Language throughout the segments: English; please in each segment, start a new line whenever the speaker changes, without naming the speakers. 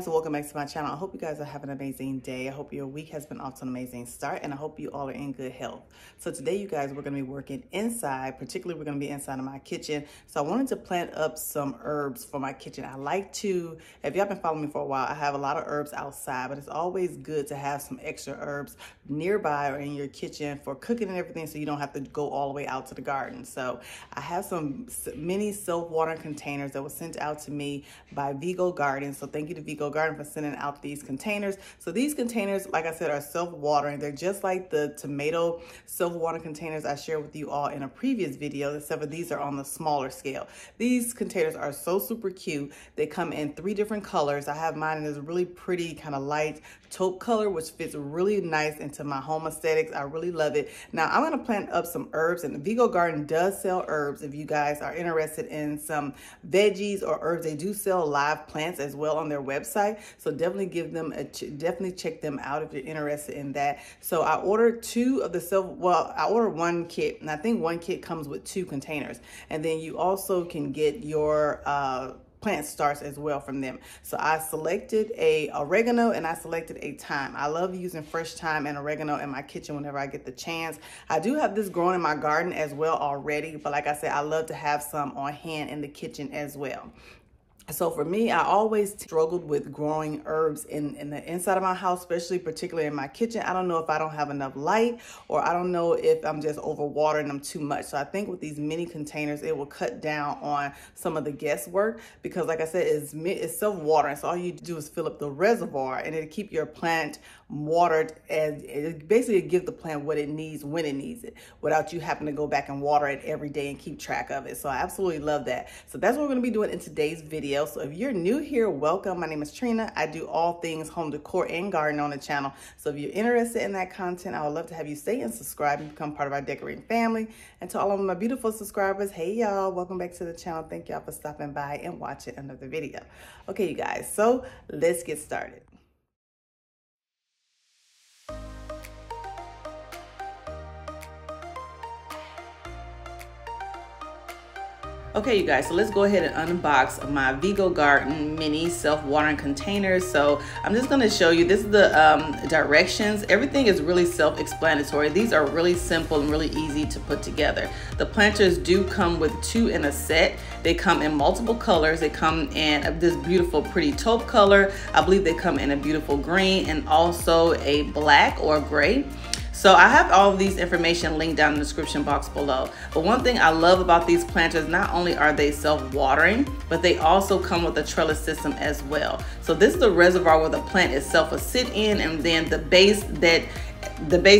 guys, welcome back to my channel. I hope you guys are having an amazing day. I hope your week has been off to an amazing start, and I hope you all are in good health. So today, you guys, we're going to be working inside. Particularly, we're going to be inside of my kitchen. So I wanted to plant up some herbs for my kitchen. I like to, if y'all been following me for a while, I have a lot of herbs outside, but it's always good to have some extra herbs nearby or in your kitchen for cooking and everything, so you don't have to go all the way out to the garden. So I have some mini self-watering containers that were sent out to me by Vego. So thank you to Vego Garden for sending out these containers. So these containers, like I said, are self-watering. They're just like the tomato self-watering containers I shared with you all in a previous video, except for these are on the smaller scale. These containers are so super cute. They come in 3 different colors. I have mine in this really pretty kind of light taupe color, which fits really nice into my home aesthetics. I really love it. Now I'm going to plant up some herbs, and the Vego Garden does sell herbs. If you guys are interested in some veggies or herbs, they do sell live plants as well on their website. So definitely give them definitely check them out if you're interested in that. So I ordered 2 of the I ordered 1 kit, and I think 1 kit comes with 2 containers. And then you also can get your plant starts as well from them. So I selected a oregano and I selected a thyme. I love using fresh thyme and oregano in my kitchen whenever I get the chance. I do have this growing in my garden as well already, but like I said, I love to have some on hand in the kitchen as well. So for me, I always struggled with growing herbs in the inside of my house, especially particularly in my kitchen. I don't know if I don't have enough light, or I don't know if I'm just overwatering them too much. So I think with these mini containers, it will cut down on some of the guesswork, because like I said, it's self-watering. So all you do is fill up the reservoir, and it'll keep your plant watered, and it basically give the plant what it needs when it needs it, without you having to go back and water it every day and keep track of it. So I absolutely love that. So that's what we're going to be doing in today's video. So if you're new here, welcome. My name is Trina. I do all things home decor and garden on the channel. So if you're interested in that content, I would love to have you stay and subscribe and become part of our decorating family. And to all of my beautiful subscribers, hey y'all, welcome back to the channel. Thank y'all for stopping by and watching another video. Okay, you guys, so let's get started. Okay, you guys, so let's go ahead and unbox my Vego Garden mini self-watering containers. So I'm just going to show you, this is the directions. Everything is really self-explanatory. These are really simple and really easy to put together. The planters do come with 2 in a set. They come in multiple colors. They come in this beautiful pretty taupe color. I believe they come in a beautiful green and also a black or gray. So I have all of these information linked down in the description box below. But one thing I love about these planters, not only are they self-watering, but they also come with a trellis system as well. So this is the reservoir where the plant itself will sit in, and then the base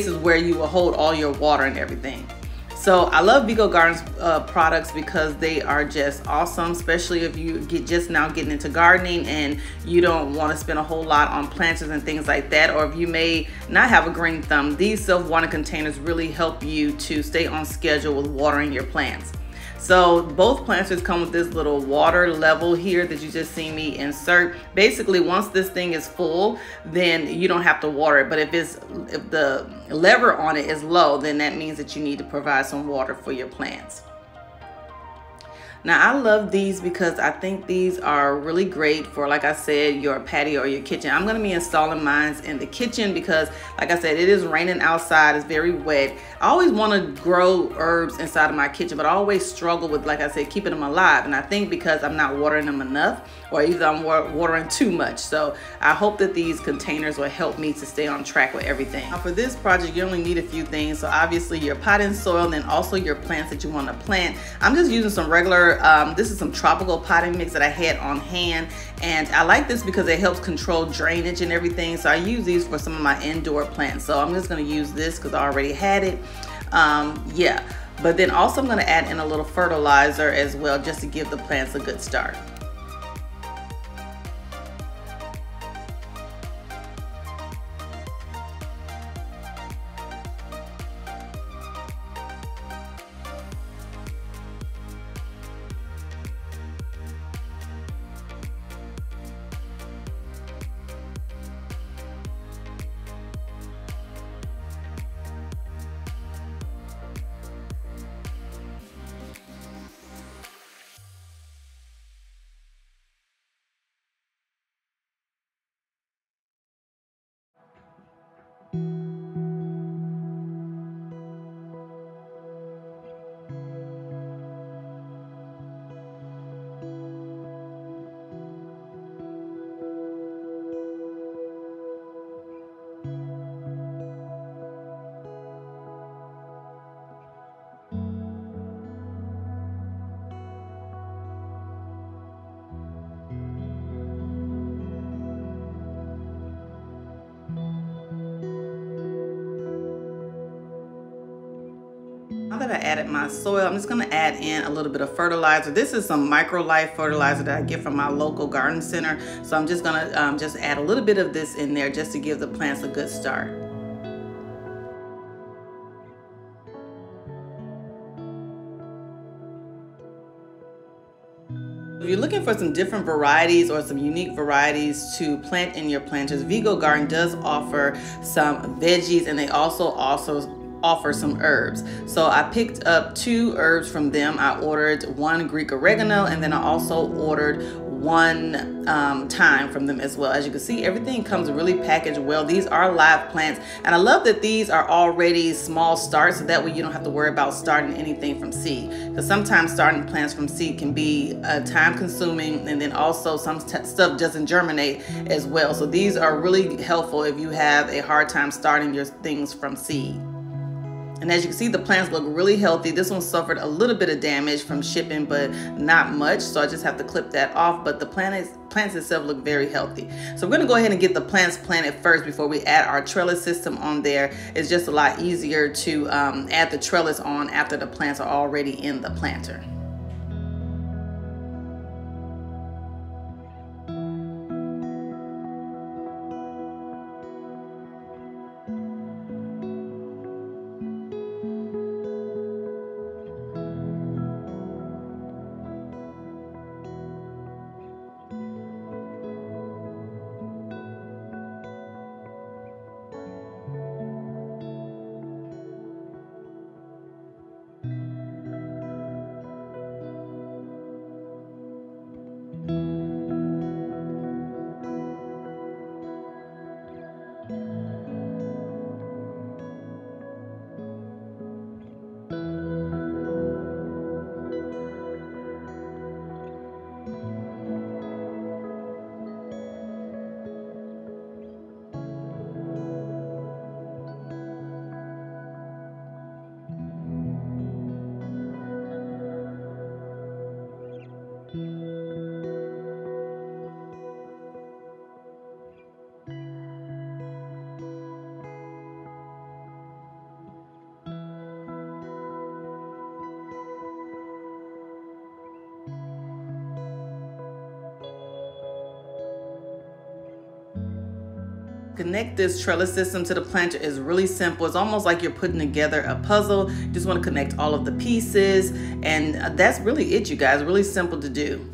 is where you will hold all your water and everything. So I love Vego Garden's products because they are just awesome, especially if you just now getting into gardening and you don't want to spend a whole lot on planters and things like that, or if you may not have a green thumb. These self-watering containers really help you to stay on schedule with watering your plants. So both planters come with this little water level here that you just see me insert. Basically, once this thing is full, then you don't have to water it. But if the lever on it is low, then that means that you need to provide some water for your plants. Now I love these because I think these are really great for, like I said, your patio or your kitchen. I'm going to be installing mine in the kitchen because, like I said, it is raining outside. It's very wet. I always want to grow herbs inside of my kitchen, but I always struggle with, like I said, keeping them alive. And I think because I'm not watering them enough, or either I'm watering too much. So I hope that these containers will help me to stay on track with everything. Now for this project, you only need a few things. So obviously your potting soil, and then also your plants that you want to plant. I'm just using some regular, this is some tropical potting mix that I had on hand. And I like this because it helps control drainage and everything. So I use these for some of my indoor plants. So I'm just going to use this because I already had it. Yeah, but then also I'm going to add in a little fertilizer as well, just to give the plants a good start. Now that I added my soil, I'm just gonna add in a little bit of fertilizer. This is some Micro Life fertilizer that I get from my local garden center. So I'm just gonna just add a little bit of this in there just to give the plants a good start. If you're looking for some different varieties or some unique varieties to plant in your planters, Vego Garden does offer some veggies, and they also offer some herbs. So I picked up 2 herbs from them. I ordered 1 Greek oregano, and then I also ordered 1 thyme from them as well. As you can see, everything comes really packaged well. These are live plants, and I love that these are already small starts, so that way you don't have to worry about starting anything from seed, because sometimes starting plants from seed can be time consuming, and then also some stuff doesn't germinate as well. So these are really helpful if you have a hard time starting your things from seed. And as you can see, the plants look really healthy. This one suffered a little bit of damage from shipping, but not much. So I just have to clip that off. But the plants itself look very healthy. So we're gonna go ahead and get the plants planted first before we add our trellis system on there. It's just a lot easier to add the trellis on after the plants are already in the planter. Connect this trellis system to the planter is really simple. It's almost like you're putting together a puzzle. You just want to connect all of the pieces, and that's really it, you guys. Really simple to do.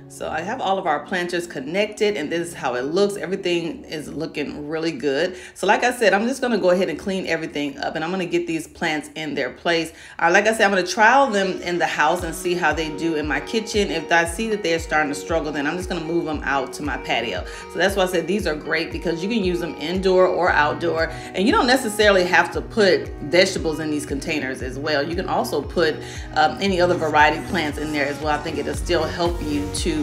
So I have all of our planters connected, and this is how it looks. Everything is looking really good. So like I said, I'm just gonna go ahead and clean everything up, and I'm gonna get these plants in their place. Like I said, I'm gonna trial them in the house and see how they do in my kitchen. If I see that they're starting to struggle, then I'm just gonna move them out to my patio. So that's why I said these are great, because you can use them indoor or outdoor, and you don't necessarily have to put vegetables in these containers as well. You can also put any other variety plants in there as well. I think it'll still help you to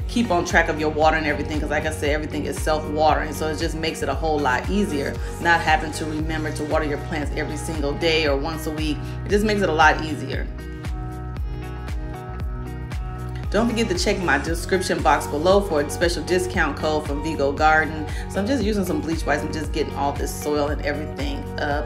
keep on track of your water and everything, because like I said, everything is self-watering, so it just makes it a whole lot easier not having to remember to water your plants every single day or once a week. It just makes it a lot easier. Don't forget to check my description box below for a special discount code from Vego Garden. So I'm just using some bleach wipes and just getting all this soil and everything up.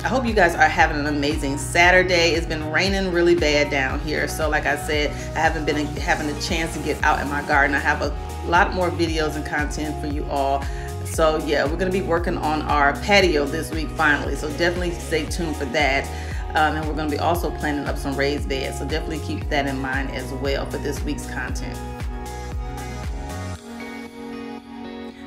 I hope you guys are having an amazing Saturday. It's been raining really bad down here. So like I said, I haven't been having a chance to get out in my garden. I have a lot more videos and content for you all. So yeah, we're gonna be working on our patio this week finally. So definitely stay tuned for that. And we're gonna be also planting up some raised beds. So definitely keep that in mind as well for this week's content.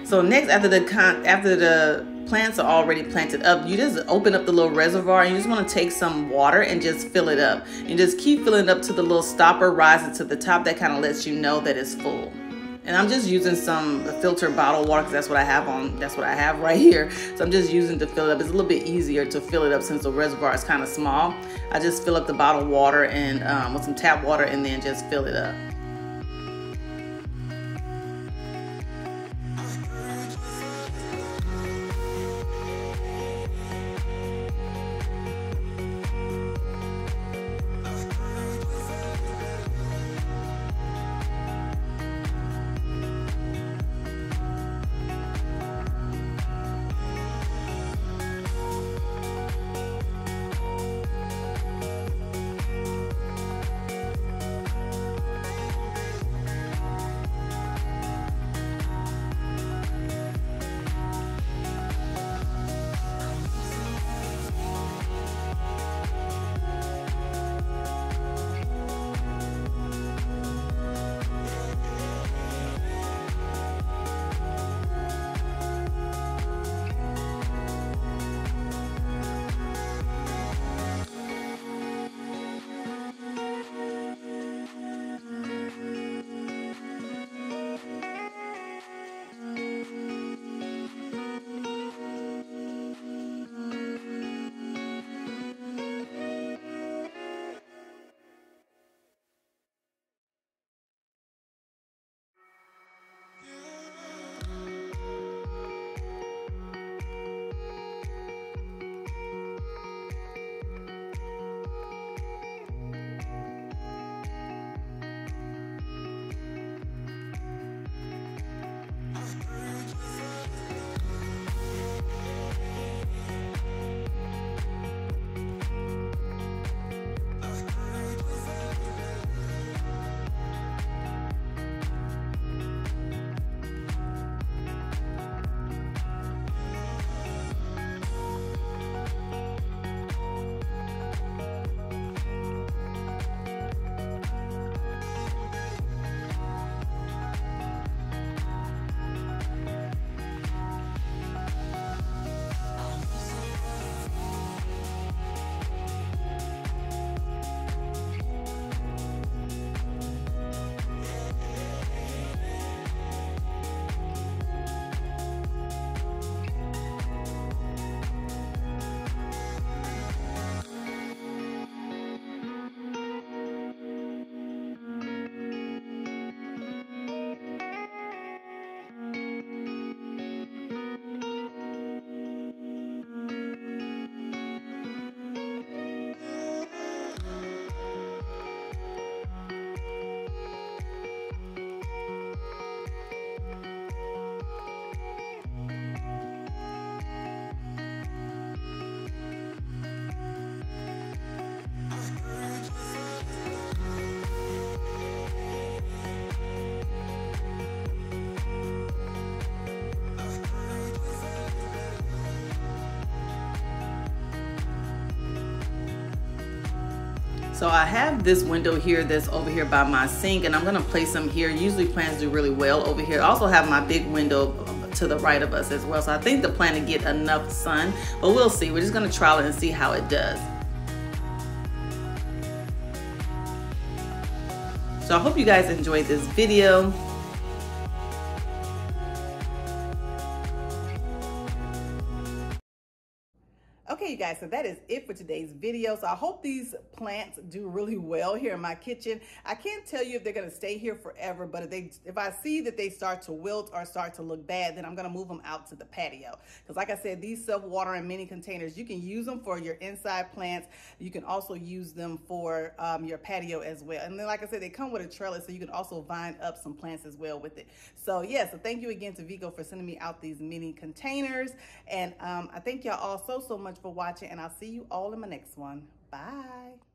So next, after the plants are already planted up, you just open up the little reservoir, and you just want to take some water and just fill it up, and just keep filling it up to the little stopper rising to the top. That kind of lets you know that it's full. And I'm just using some filtered bottled water, because that's what I have right here. So I'm just using to fill it up. It's a little bit easier to fill it up since the reservoir is kind of small. I just fill up the bottled water and with some tap water, and then just fill it up. So I have this window here that's over here by my sink, and I'm gonna place them here. Usually plants do really well over here. I also have my big window to the right of us as well. So I think the plant will get enough sun, but we'll see. We're just gonna trial it and see how it does. So I hope you guys enjoyed this video. Okay, you guys, so that is it for today's video. So I hope these plants do really well here in my kitchen. I can't tell you if they're gonna stay here forever, but if I see that they start to wilt or start to look bad, then I'm gonna move them out to the patio. Because like I said, these self-watering mini containers, you can use them for your inside plants. You can also use them for your patio as well. And then like I said, they come with a trellis, so you can also vine up some plants as well with it. So yeah, so thank you again to Vego for sending me out these mini containers. And I thank y'all all so much for watching, and I'll see you all in my next one. Bye.